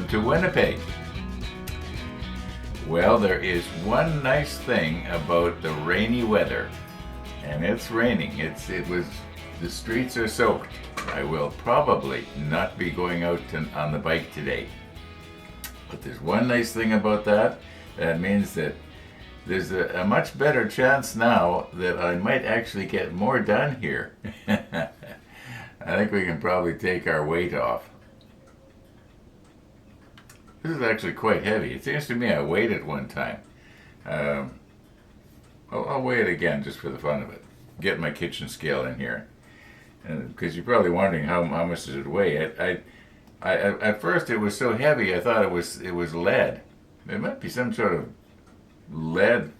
to Winnipeg. Well, there is one nice thing about the rainy weather, and it's raining. The streets are soaked. I will probably not be going out on the bike today. But there's one nice thing about that. That means that there's a much better chance now that I might actually get more done here. I think we can probably take our weight off. This is actually quite heavy. It seems to me I weighed it one time. I'll weigh it again just for the fun of it. Get my kitchen scale in here. Because you're probably wondering how much does it weigh. I at first it was so heavy I thought it was lead. It might be some sort of lead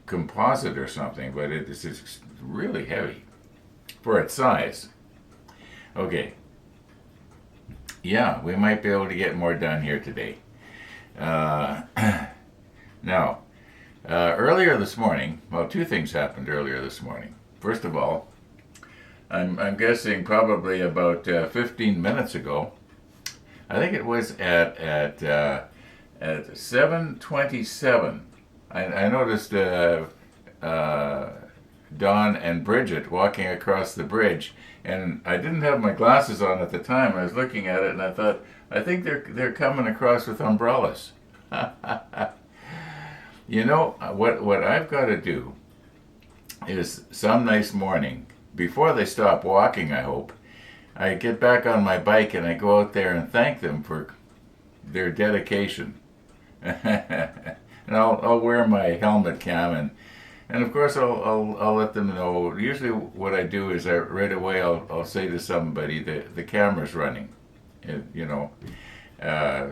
composite or something, but it's really heavy for its size. Okay. Yeah, we might be able to get more done here today. Now, earlier this morning, well, two things happened earlier this morning. First of all, I'm guessing probably about 15 minutes ago, I think it was at 7:27. I noticed Dawn and Bridget walking across the bridge, and I didn't have my glasses on at the time. I was looking at it, and I thought, I think they're coming across with umbrellas. You know what I've got to do is some nice morning, before they stop walking, I hope, I get back on my bike and I go out there and thank them for their dedication. And I'll wear my helmet cam and of course I'll let them know. Usually what I do is right away I'll say to somebody that the camera's running, you know,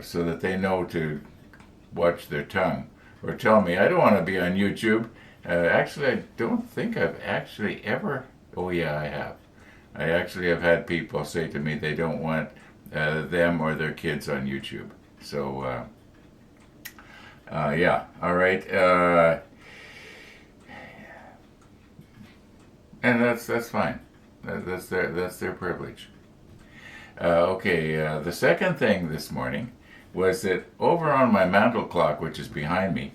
so that they know to watch their tongue, or tell me I don't want to be on YouTube. Actually, I don't think I've actually ever. Oh yeah, I have. I actually have had people say to me they don't want them or their kids on YouTube. So yeah, all right. And that's fine. That's their privilege. Okay. The second thing this morning was that over on my mantle clock, which is behind me,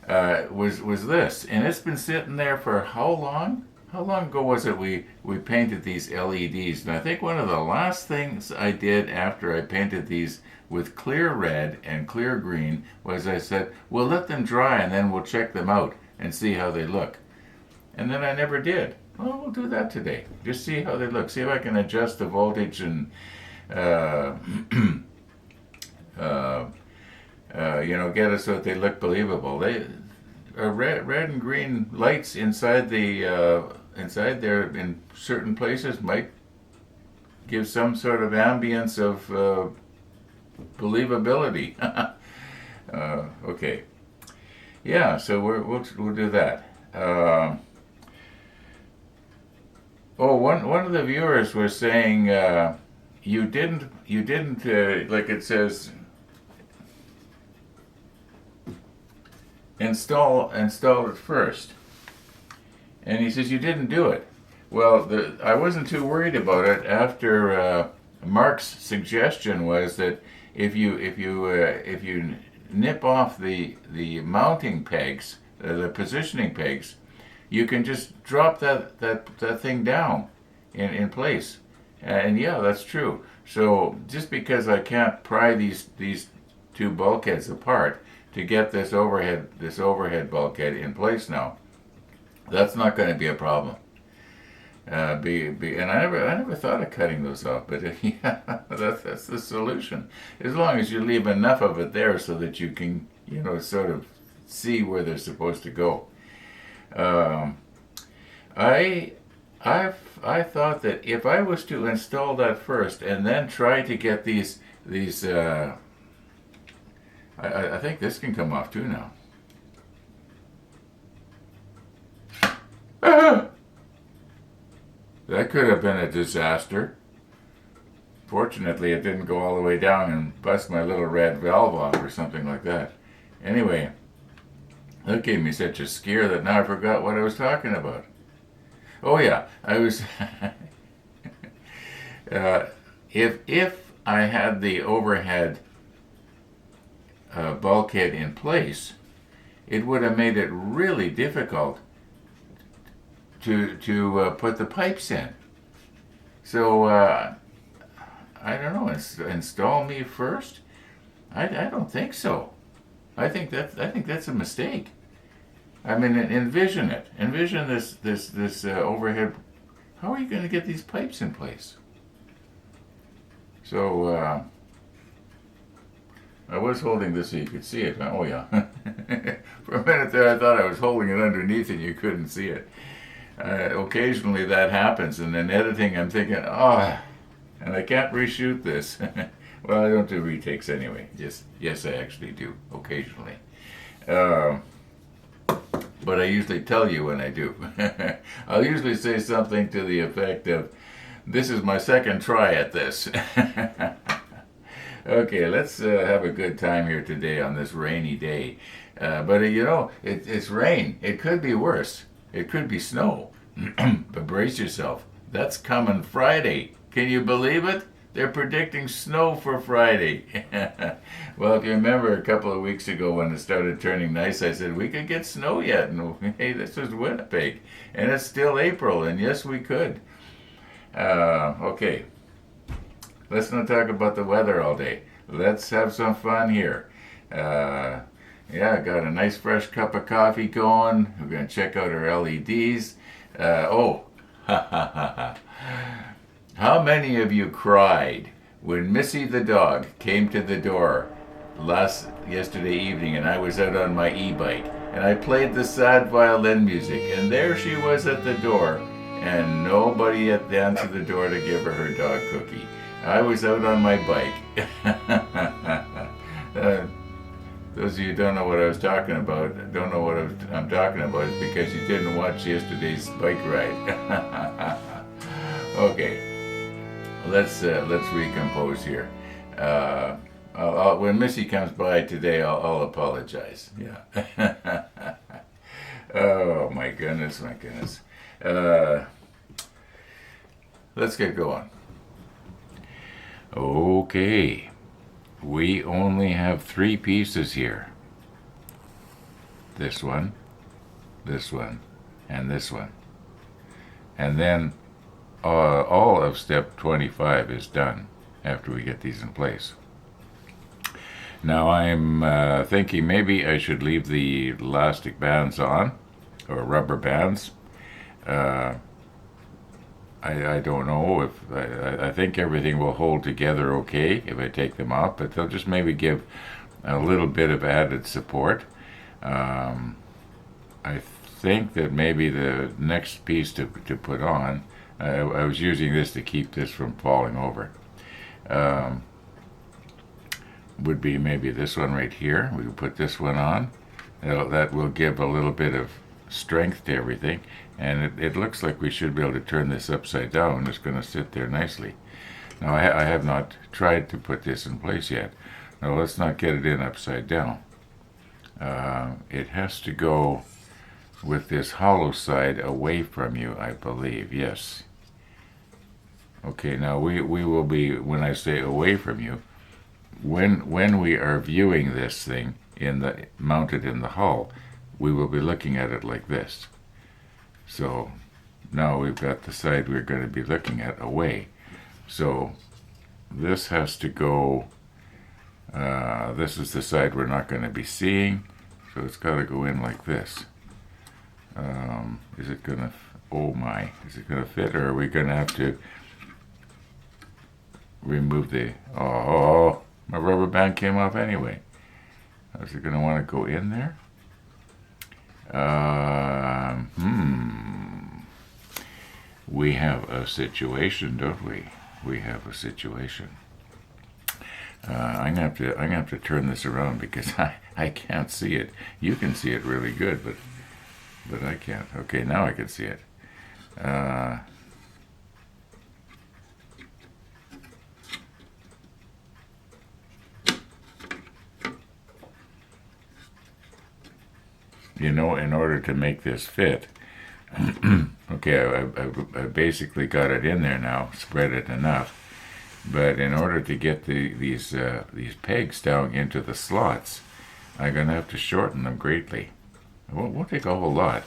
was this, and it's been sitting there for how long? How long ago was it we painted these LEDs? And I think one of the last things I did after I painted these with clear red and clear green was I said, we'll let them dry and then we'll check them out and see how they look. And then I never did. Well, we'll do that today. Just see how they look. See if I can adjust the voltage and you know, get it so that they look believable. Red and green lights inside there in certain places might give some sort of ambience of believability. Okay, yeah. So we'll do that. One of the viewers was saying you didn't like it says. Install it first, and he says you didn't do it. Well, I wasn't too worried about it after Mark's suggestion was that if you nip off the mounting pegs, the positioning pegs, you can just drop that thing down in place. And yeah, that's true. So just because I can't pry these two bulkheads apart to get this overhead bulkhead in place now, that's not going to be a problem. And I never thought of cutting those off, but yeah, that's the solution. As long as you leave enough of it there so that you can, you know, sort of see where they're supposed to go. I thought that if I was to install that first and then try to get these I think this can come off too now. That could have been a disaster. Fortunately, it didn't go all the way down and bust my little red valve off or something like that. Anyway, that gave me such a scare that now I forgot what I was talking about. Oh yeah, I was... if I had the overhead bulkhead in place, it would have made it really difficult to put the pipes in. So I don't know. Install me first? I don't think so. I think that's a mistake. I mean, envision it. Envision this overhead. How are you going to get these pipes in place? So I was holding this so you could see it. Oh yeah. For a minute there, I thought I was holding it underneath and you couldn't see it. Occasionally that happens, and in editing, I'm thinking, oh, and I can't reshoot this. Well, I don't do retakes anyway. Yes, I actually do occasionally. But I usually tell you when I do. I'll usually say something to the effect of, "This is my second try at this." Okay, let's have a good time here today on this rainy day. But it's rain. It could be worse. It could be snow. But brace yourself. That's coming Friday. Can you believe it? They're predicting snow for Friday. Well, if you remember a couple of weeks ago when it started turning nice, I said we could get snow yet. And hey, this was Winnipeg. And it's still April, and yes, we could. Okay. Let's not talk about the weather all day. Let's have some fun here. Yeah, got a nice fresh cup of coffee going. We're going to check out our LEDs. How many of you cried when Missy the dog came to the door yesterday evening and I was out on my e-bike and I played the sad violin music and there she was at the door and nobody answered the door to give her dog cookie. I was out on my bike. Those of you who don't know what I was talking about, don't know what I'm talking about, is because you didn't watch yesterday's bike ride. Okay, let's recompose here. When Missy comes by today, I'll apologize. Yeah. Oh my goodness. Let's get going. Okay. We only have 3 pieces here. This one, and this one. And then all of step 25 is done after we get these in place. Now I'm thinking maybe I should leave the elastic bands on, or rubber bands. I don't know if I think everything will hold together okay if I take them off, but they'll just maybe give a little bit of added support. I think that maybe the next piece to put on, I was using this to keep this from falling over, would be maybe this one right here. We can put this one on. That will give a little bit of strength to everything, and it looks like we should be able to turn this upside down. It's going to sit there nicely. Now I have not tried to put this in place yet. Now let's not get it in upside down. It has to go with this hollow side away from you, I believe. Yes. Okay, now we will be, when I say away from you, when we are viewing this thing mounted in the hull, we will be looking at it like this. So now we've got the side we're going to be looking at away. So this has to go, this is the side we're not going to be seeing, so it's got to go in like this. Is it going to, oh my, is it going to fit, or are we going to have to remove oh, my rubber band came off anyway. Is it going to want to go in there? We have a situation, don't we? We have a situation. I'm gonna have to turn this around because I can't see it. You can see it really good, but I can't. Okay, now I can see it. In order to make this fit, okay, I basically got it in there now, spread it enough. But in order to get these pegs down into the slots, I'm going to have to shorten them greatly. It won't take a whole lot.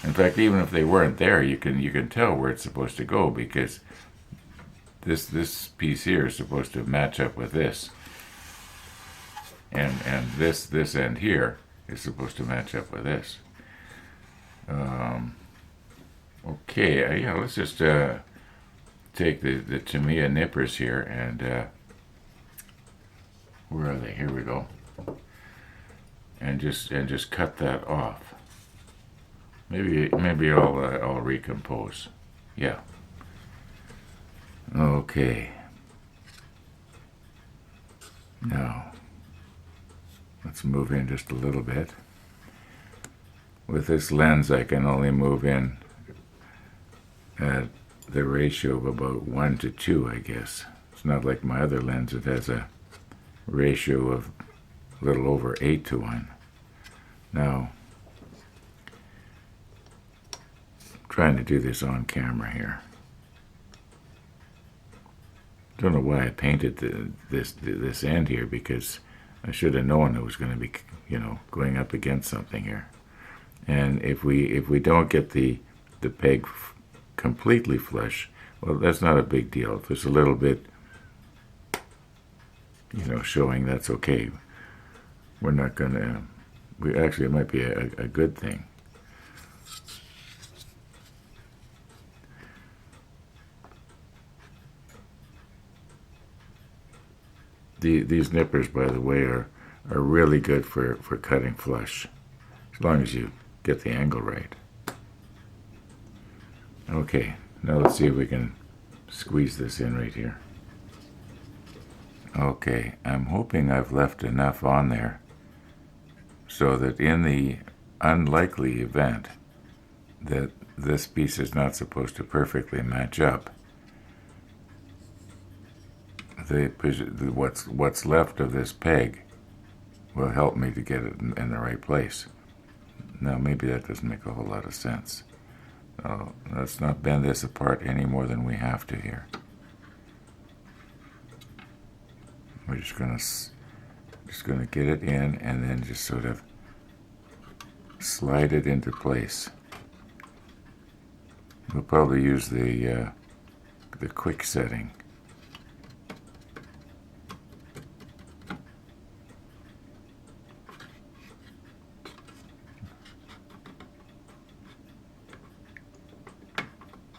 In fact, even if they weren't there, you can tell where it's supposed to go, because this piece here is supposed to match up with this, and this end here is supposed to match up with this. Okay, yeah, let's just take the Tamiya nippers here, and where are they? Here we go. And just cut that off. Maybe I'll recompose. Yeah. Okay. Now let's move in just a little bit. With this lens, I can only move in at the ratio of about 1 to 2, I guess. It's not like my other lens. It has a ratio of a little over 8 to 1. Now, I'm trying to do this on camera here. Don't know why I painted this end here, because I should have known it was going to be, going up against something here. And if we don't get the peg completely flush, well, that's not a big deal. If there's a little bit, showing, that's okay. We're not going to. It might be a good thing. These nippers, by the way, are really good for cutting flush, as long as you get the angle right. Okay, now let's see if we can squeeze this in right here. Okay, I'm hoping I've left enough on there so that in the unlikely event that this piece is not supposed to perfectly match up, what's left of this peg will help me to get it in the right place. Now, maybe that doesn't make a whole lot of sense. Let's not bend this apart any more than we have to here. We're just gonna get it in, and then just sort of slide it into place. We'll probably use the quick setting.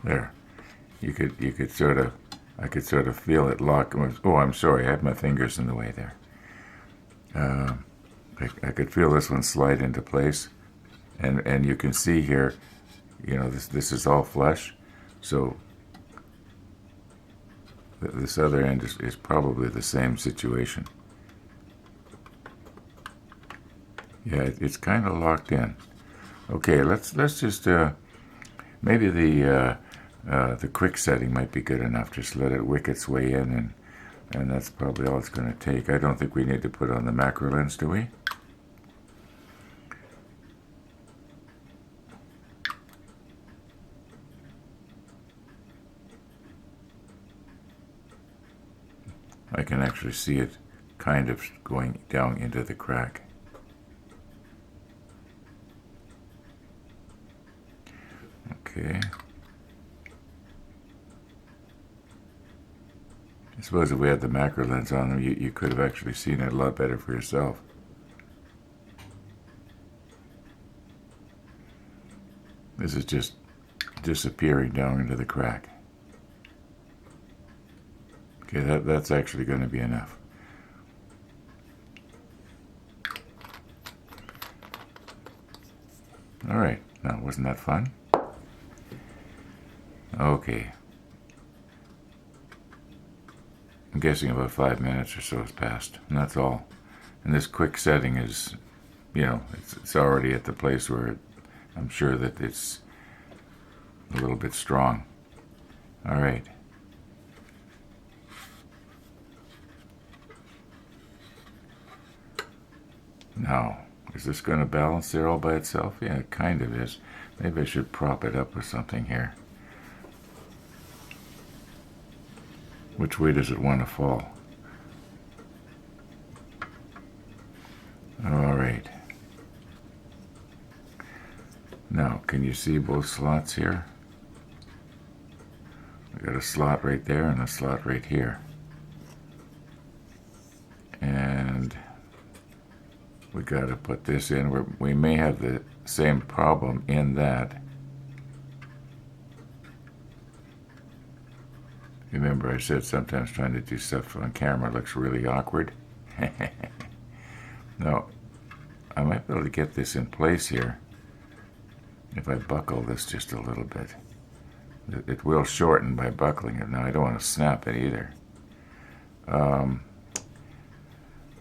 There, you could sort of, I could sort of feel it lock. Oh, I'm sorry, I have my fingers in the way there. I could feel this one slide into place, and you can see here, this is all flush, so this other end is probably the same situation. Yeah, it's kind of locked in. Okay, let's just maybe the quick setting might be good enough. Just let it wick its way in, and that's probably all it's going to take. I don't think we need to put on the macro lens, do we? I can actually see it kind of going down into the crack. Okay. I suppose if we had the macro lens on them, you could have actually seen it a lot better for yourself. This is just disappearing down into the crack. Okay, that's actually going to be enough. All right, now wasn't that fun? Okay. I'm guessing about 5 minutes or so has passed, and that's all. And this quick setting is, it's already at the place where I'm sure that it's a little bit strong. All right. Now, is this going to balance there all by itself? Yeah, it kind of is. Maybe I should prop it up with something here. Which way does it want to fall? All right. Now, can you see both slots here? We got a slot right there and a slot right here. And we got to put this in. We may have the same problem in that. Remember I said sometimes trying to do stuff on camera looks really awkward? Now, I might be able to get this in place here if I buckle this just a little bit. It will shorten by buckling it. Now, I don't want to snap it either.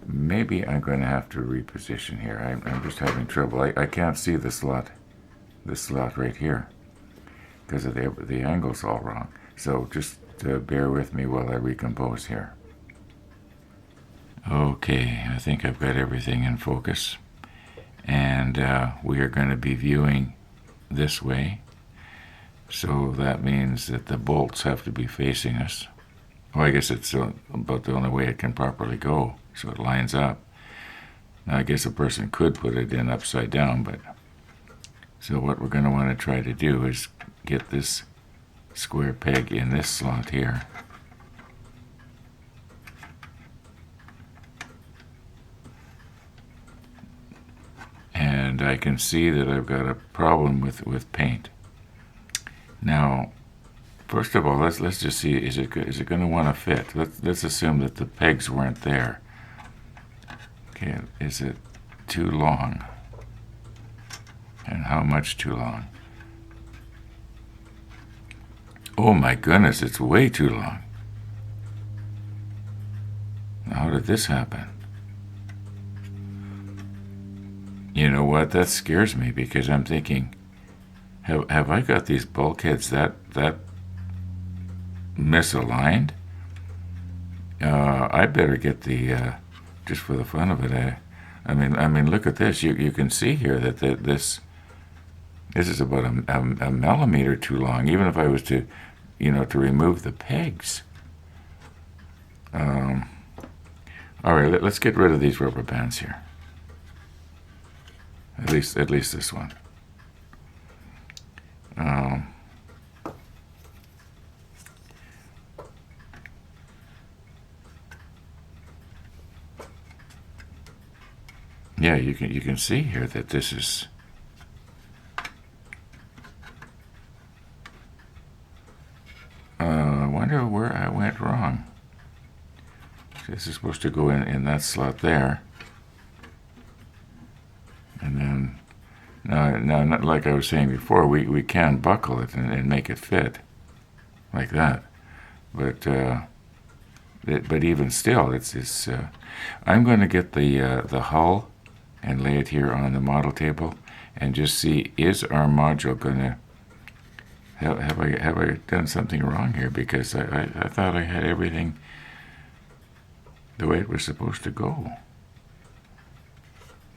Maybe I'm going to have to reposition here. I'm just having trouble. I can't see this slot right here because of the angle's all wrong. So just bear with me while I recompose here. Okay, I think I've got everything in focus. And we are going to be viewing this way. So that means that the bolts have to be facing us. Well, I guess it's about the only way it can properly go, so it lines up. Now, I guess a person could put it in upside down, but... So what we're going to want to try to do is get this square peg in this slot here. And I can see that I've got a problem with paint. Now, first of all, let's just see, is it going to want to fit? Let's assume that the pegs weren't there. Okay, is it too long? And how much too long? Oh my goodness, it's way too long. Now, how did this happen? You know what? That scares me because I'm thinking, have I got these bulkheads that misaligned? I better get the just for the fun of it. I mean, look at this. You can see here that this is about a millimeter too long. Even if I was to, to remove the pegs. All right, let's get rid of these rubber bands here. At least this one. Yeah, you can see here that this is. I wonder where I went wrong. This is supposed to go in that slot there. And then, now, not like I was saying before, we can buckle it and make it fit, like that. But even still, it's. I'm going to get the hull and lay it here on the model table, and just see, is our module going to. Have I done something wrong here? Because I thought I had everything the way it was supposed to go.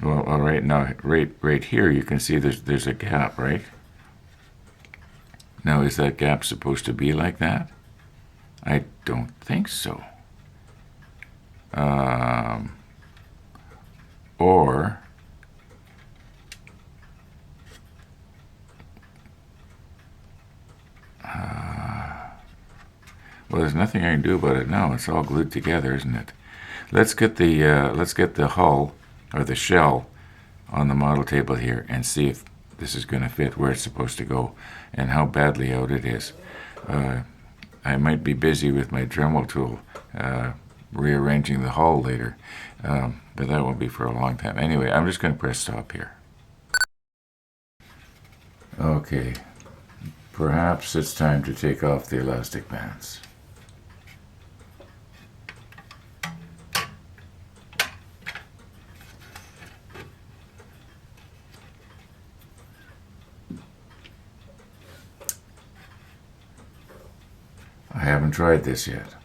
Well, all right, now right here you can see there's a gap, right? Now, is that gap supposed to be like that? I don't think so. Or well, there's nothing I can do about it now. It's all glued together, isn't it? Let's get the hull or the shell on the model table here and see if this is going to fit where it's supposed to go and how badly out it is. I might be busy with my Dremel tool rearranging the hull later, but that won't be for a long time. Anyway, I'm just going to press stop here. Okay, perhaps it's time to take off the elastic bands. I haven't tried this yet,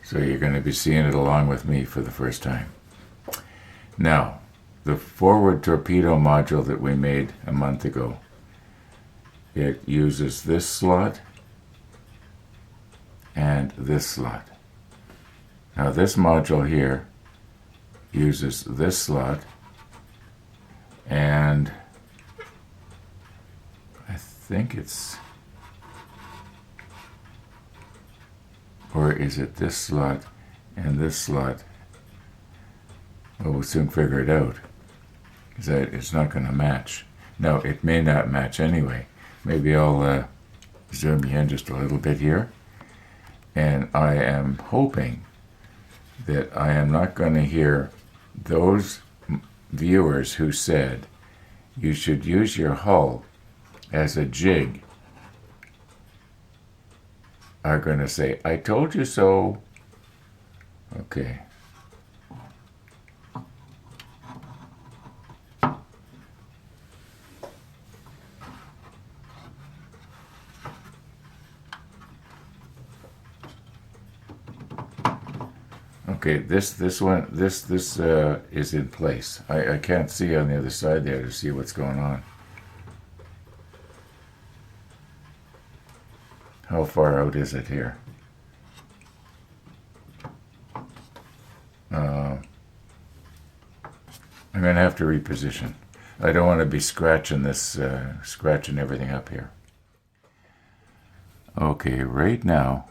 so you're going to be seeing it along with me for the first time. Now, the forward torpedo module that we made a month ago, it uses this slot and this slot. Now this module here uses this slot, and I think it's, or is it this slot and this slot? Well, we'll soon figure it out, because it's not going to match. No, it may not match anyway. Maybe I'll zoom you in just a little bit here, and I am hoping that I am not going to hear those viewers who said you should use your hull as a jig are going to say, I told you so. Okay. Okay, this is in place. I can't see on the other side there to see what's going on. How far out is it here? I'm going to have to reposition. I don't want to be scratching this, scratching everything up here. Okay, right now,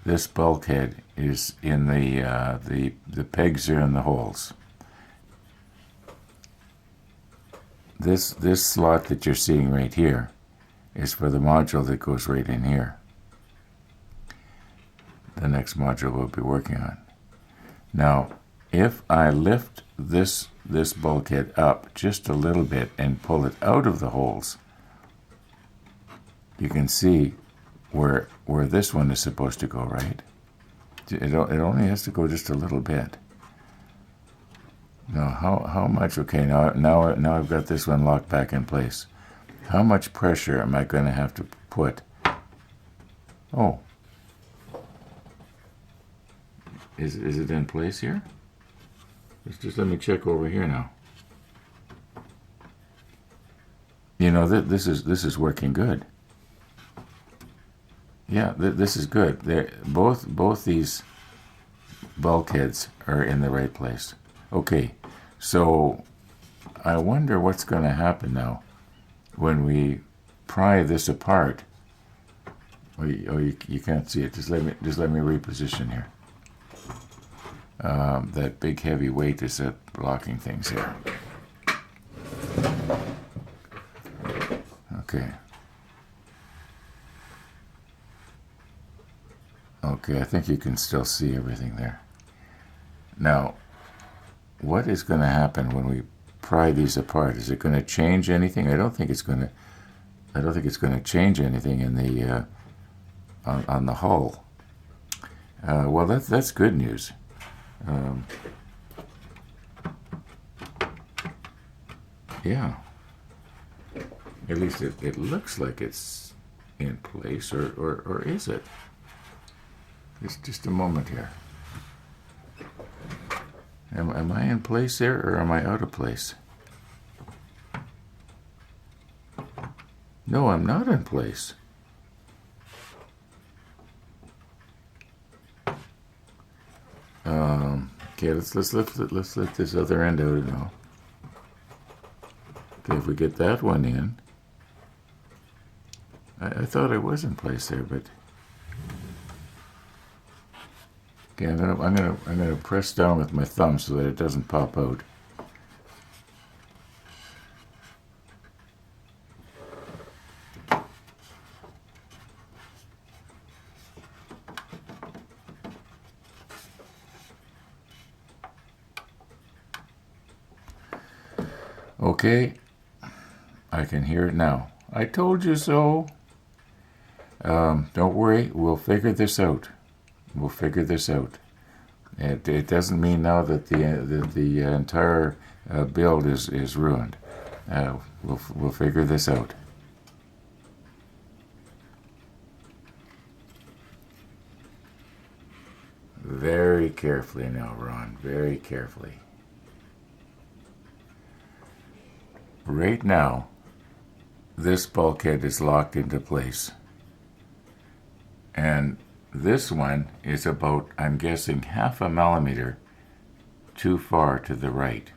this bulkhead is in the pegs are in the holes. This slot that you're seeing right here is for the module that goes right in here. The next module we'll be working on. Now, if I lift this bulkhead up just a little bit and pull it out of the holes, you can see where this one is supposed to go, right? It only has to go just a little bit. Now, how much? Okay, now I've got this one locked back in place. How much pressure am I going to have to put? Oh, is it in place here? Just let me check over here now. You know, this is working good. Yeah, this is good. Both these bulkheads are in the right place. Okay, so I wonder what's going to happen now when we pry this apart. Oh, you can't see it. Just let me reposition here. That big heavy weight is blocking things here. Okay. Okay, I think you can still see everything there. Now, what is going to happen when we pry these apart? Is it going to change anything? I don't think it's going to change anything in the on the hull. Well, that's good news. Yeah. At least it looks like it's in place, or is it? Just a moment here. Am I in place there, or am I out of place? No, I'm not in place. Okay, let's lift this other end out now. Okay, if we get that one in, I thought I was in place there, but okay, I'm gonna press down with my thumb so that it doesn't pop out. Okay, I can hear it now. I told you so. Don't worry, we'll figure this out. We'll figure this out. It doesn't mean now that the entire build is ruined. We'll figure this out. Very carefully now, Ron. Very carefully. Right now, this bulkhead is locked into place. And this one is about, I'm guessing, 1/2 millimeter too far to the right.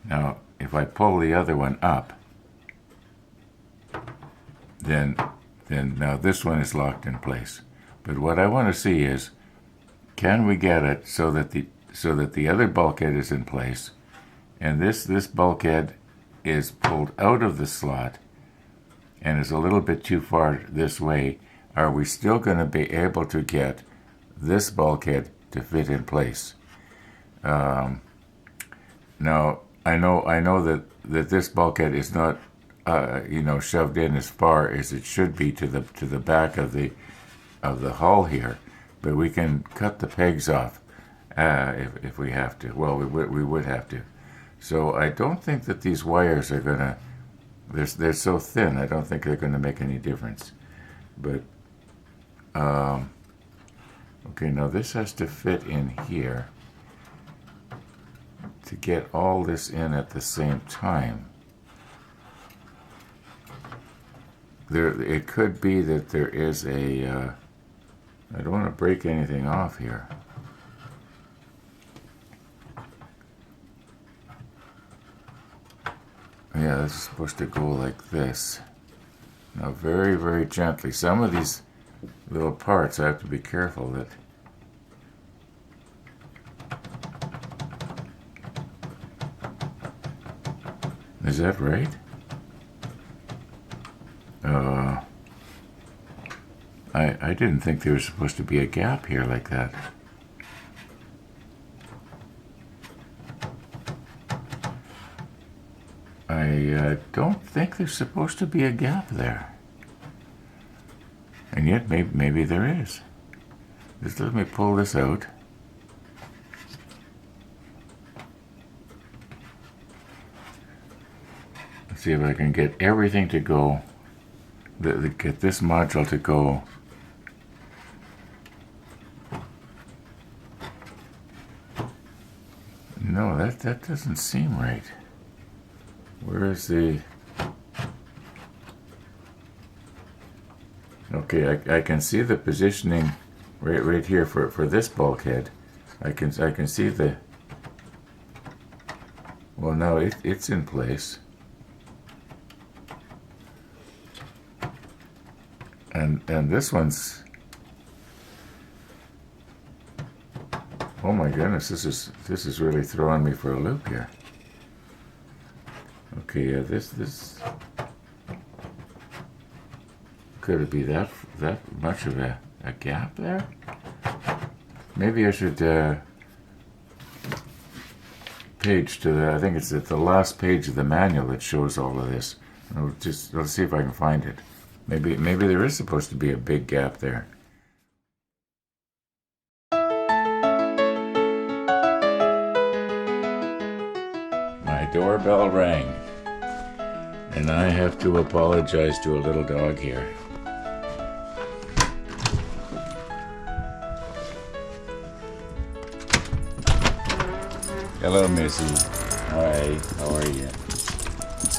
Now, if I pull the other one up, then now this one is locked in place. But what I want to see is, can we get it so that the other bulkhead is in place, and this bulkhead is pulled out of the slot and is a little bit too far this way? Are we still going to be able to get this bulkhead to fit in place? Now, I know that this bulkhead is not, shoved in as far as it should be to the back of the hull here, but we can cut the pegs off if we have to. Well, we would have to. So I don't think that these wires are gonna. They're so thin. I don't think they're going to make any difference. But okay, now this has to fit in here to get all this in at the same time. It could be that there is a. I don't want to break anything off here. Yeah, this is supposed to go like this. Now, very, very gently. Some of these little parts, I have to be careful that. Is that right? I didn't think there was supposed to be a gap here like that. I don't think there's supposed to be a gap there. And yet, maybe there is. Just let me pull this out. Let's see if I can get everything to go, get this module to go. No, that doesn't seem right. Where is the... Okay, I can see the positioning right here for this bulkhead. I can see the... Well, now it's in place. And this one's... Oh my goodness, this is really throwing me for a loop here. Okay, yeah, this could it be that much of a gap there? Maybe I should page to the. I think it's at the last page of the manual that shows all of this. Let's see if I can find it. Maybe there is supposed to be a big gap there. My doorbell rang, and I have to apologize to a little dog here. Hello, Missy. Hi, how are you?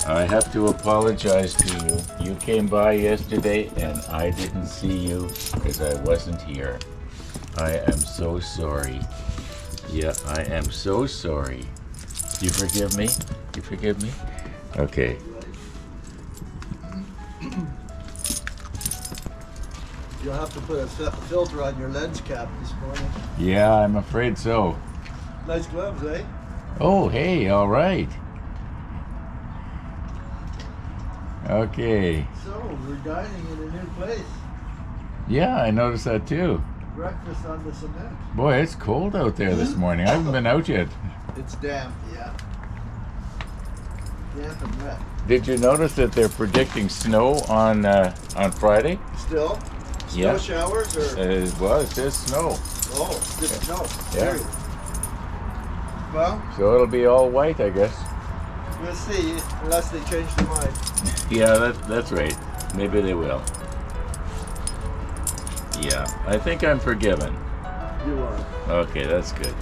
I have to apologize to you. You came by yesterday and I didn't see you because I wasn't here. I am so sorry. Yeah, I am so sorry. You forgive me? You forgive me? Okay. You'll have to put a filter on your lens cap this morning. Yeah, I'm afraid so. Nice gloves, eh? Oh, hey, all right. Okay. So, we're dining in a new place. Yeah, I noticed that too. Breakfast on the cement. Boy, it's cold out there this morning. I haven't been out yet. It's damp, yeah. Damp and wet. Did you notice that they're predicting snow on Friday? Still? Snow Yeah. showers or? Well, it says snow. Oh, just snow. Yeah. Period. Well, So it'll be all white, I guess. we'll see, unless they change their mind. Yeah, that's right. Maybe they will. Yeah, I think I'm forgiven. You are. Okay, that's good.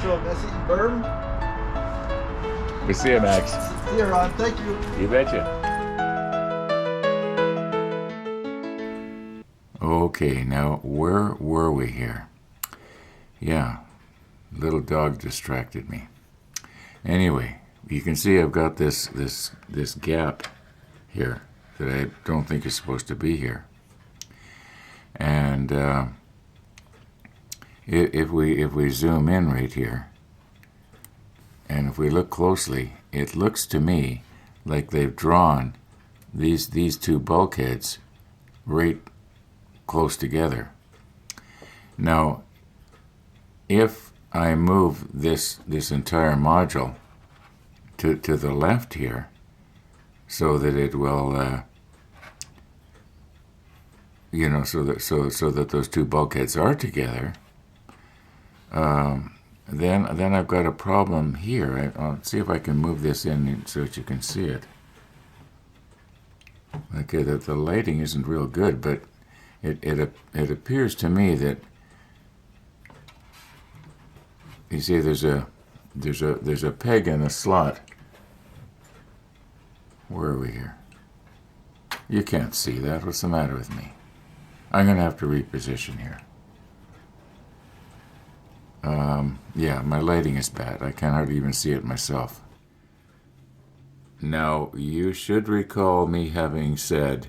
So, Messi, Berm? We'll see you, Max. See you, Ron. Thank you. You betcha. Okay, now where were we here? Yeah, little dog distracted me. Anyway, you can see I've got this gap here that I don't think is supposed to be here. And if we zoom in right here, and if we look closely, it looks to me like they've drawn these two bulkheads right close together. Now, if I move this entire module to the left here, so that it will, so that those two bulkheads are together, then I've got a problem here. I'll see if I can move this in so that you can see it. Okay, the lighting isn't real good, but it appears to me that, you see, there's a peg in a slot. Where are we here? You can't see that. What's the matter with me? I'm going to have to reposition here. Yeah, my lighting is bad. I can hardly even see it myself. Now, you should recall me having said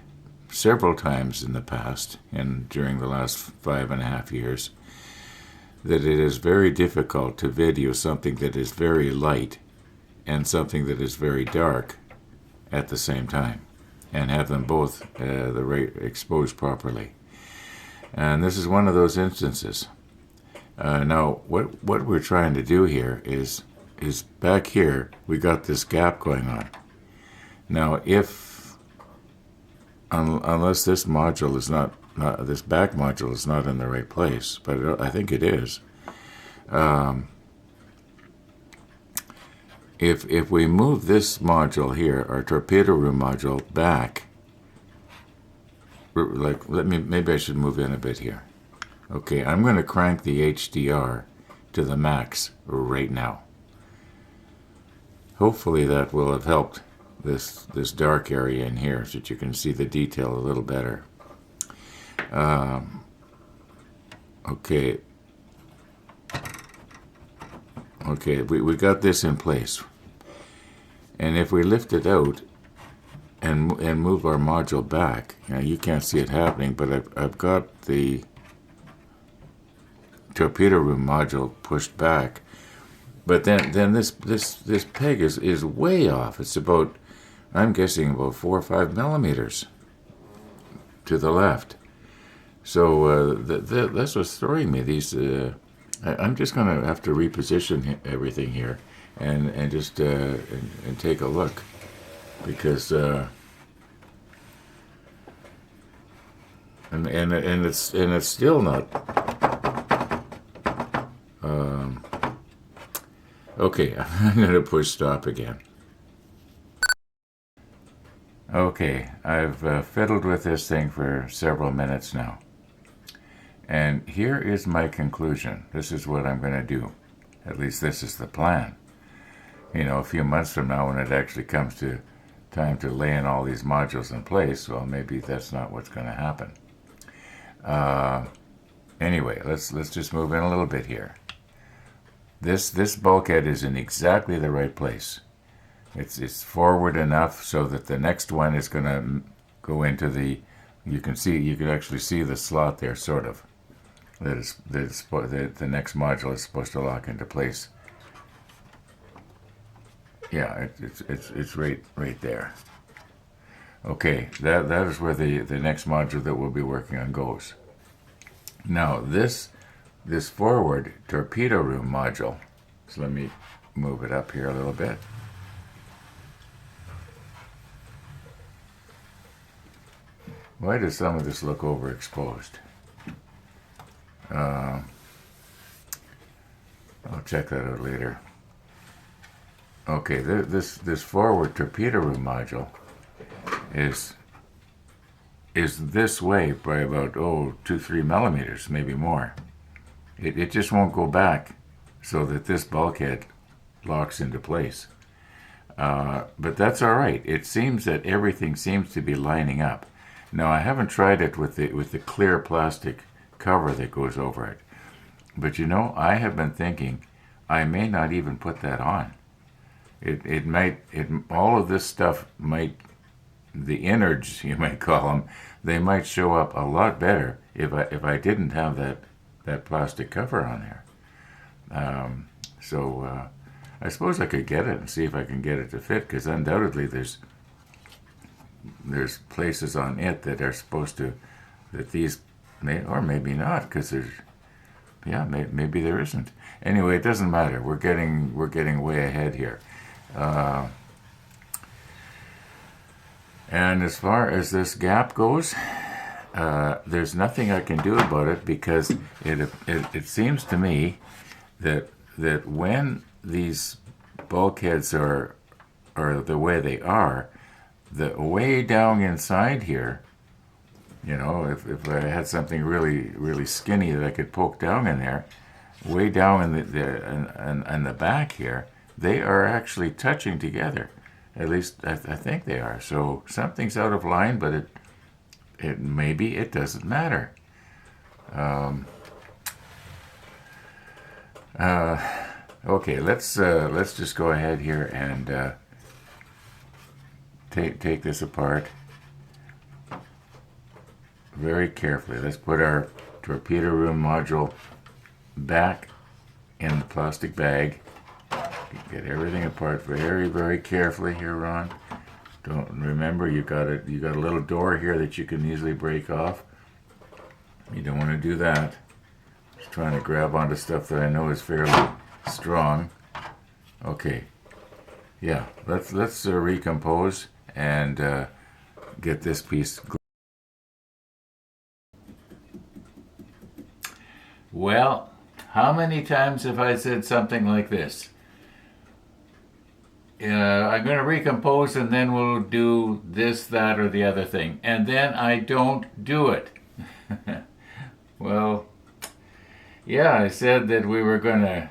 several times in the past, and during the last 5.5 years, that it is very difficult to video something that is very light and something that is very dark at the same time, and have them both exposed properly. And this is one of those instances. Now, what we're trying to do here is back here, we got this gap going on. Now, unless this module is not this back module is not in the right place, but I think it is. If we move this module here, our torpedo room module, back, like, maybe I should move in a bit here. Okay, I'm going to crank the HDR to the max right now. Hopefully that will have helped this dark area in here so that you can see the detail a little better. Okay, we got this in place. And if we lift it out and move our module back, now you can't see it happening, but I've got the torpedo room module pushed back, but then this peg is way off. It's about, I'm guessing, about 4 or 5 millimeters to the left. So that's what's throwing me. I'm just going to have to reposition everything here and just and take a look, because and it's still not. Okay, I'm going to push stop again. Okay, I've fiddled with this thing for several minutes now. And here is my conclusion. This is what I'm going to do. At least this is the plan. You know, a few months from now, when it actually comes to time to lay in all these modules in place, well, maybe that's not what's going to happen. Anyway, let's just move in a little bit here. This bulkhead is in exactly the right place. It's forward enough so that the next one is going to go into the. You can actually see the slot there, sort of. The next module is supposed to lock into place. Yeah, it's right there. Okay, that is where the next module that we'll be working on goes. Now this forward torpedo room module. So let me move it up here a little bit. Why does some of this look overexposed? I'll check that out later. Okay, this forward torpedo room module is this way by about 2-3 millimeters, maybe more. It just won't go back so that this bulkhead locks into place. But that's all right. It seems that everything seems to be lining up. Now I haven't tried it with the clear plastic cover that goes over it. But you know, I have been thinking I may not even put that on. It might, all of this stuff might, the innards you might call them, they might show up a lot better if I didn't have that plastic cover on there. So I suppose I could get it and see if I can get it to fit, because undoubtedly there's places on it that are supposed to, that these may, or maybe not, because there's, yeah, maybe there isn't. Anyway, it doesn't matter. We're getting way ahead here. And as far as this gap goes, there's nothing I can do about it, because it seems to me that when these bulkheads are the way they are, the way down inside here, you know, if I had something really skinny that I could poke down in there, way down in the back here, they are actually touching together. At least I think they are. So something's out of line, but it maybe it doesn't matter. Okay, let's just go ahead here and take this apart very carefully. Let's put our torpedo room module back in the plastic bag. Get everything apart very carefully here, Ron. Don't remember, you got a little door here that you can easily break off. You don't want to do that. Just trying to grab onto stuff that I know is fairly strong. Okay, yeah, let's recompose and get this piece. Well, how many times have I said something like this? I'm going to recompose and then we'll do this, that, or the other thing. And then I don't do it. Well, yeah, I said that we were going to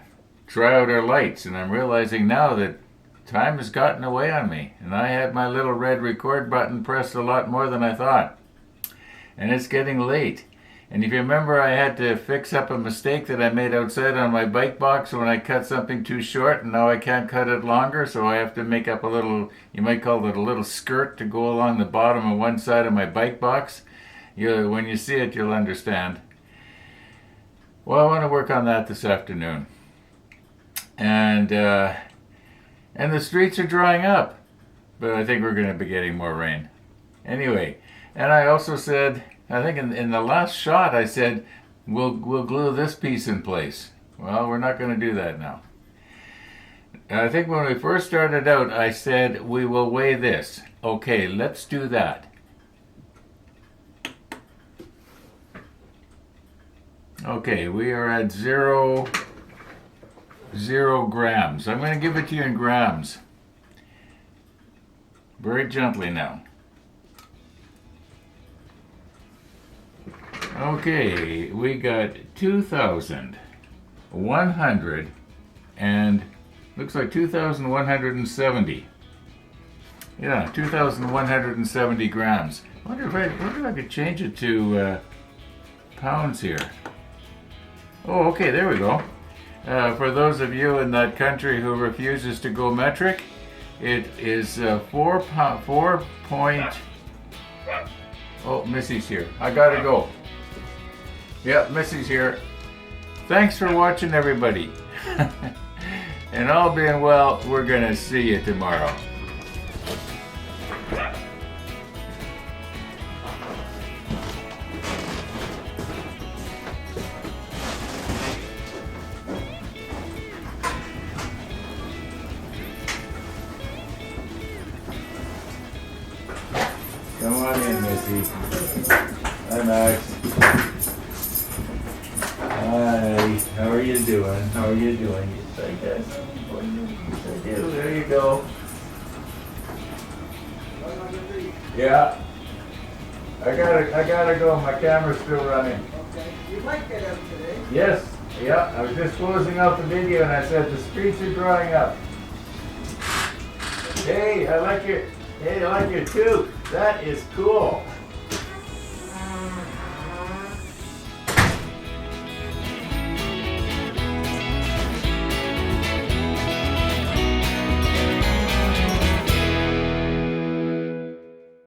try out our lights, and I'm realizing now that time has gotten away on me. And I had my little red record button pressed a lot more than I thought. And it's getting late. And if you remember, I had to fix up a mistake that I made outside on my bike box when I cut something too short, and now I can't cut it longer, so I have to make up a little, you might call it a little skirt to go along the bottom of one side of my bike box. When you see it, you'll understand. Well, I want to work on that this afternoon. And the streets are drying up, but I think we're going to be getting more rain. Anyway, and I also said, I think in the last shot I said, we'll glue this piece in place. Well, we're not going to do that now. I think when we first started out, I said, we will weigh this. Okay, let's do that. Okay, we are at 0 grams. I'm going to give it to you in grams. Very gently now. Okay, we got 2,100 and looks like 2,170. Yeah, 2,170 grams. I wonder if I could change it to pounds here. Oh, okay, there we go. For those of you in that country who refuses to go metric, it is 4 point. Oh, Missy's here. I gotta go. Yeah, Missy's here. Thanks for watching, everybody. And all being well, we're gonna see you tomorrow. Come on in, Missy. Hi, Max. Hi. How are you doing? How are you doing? I guess. There you go. Yeah. I gotta go. My camera's still running. Okay. You might get out today. Yes. Yeah. I was just closing out the video and I said the streets are drying up. Hey, I like your toque. That is cool.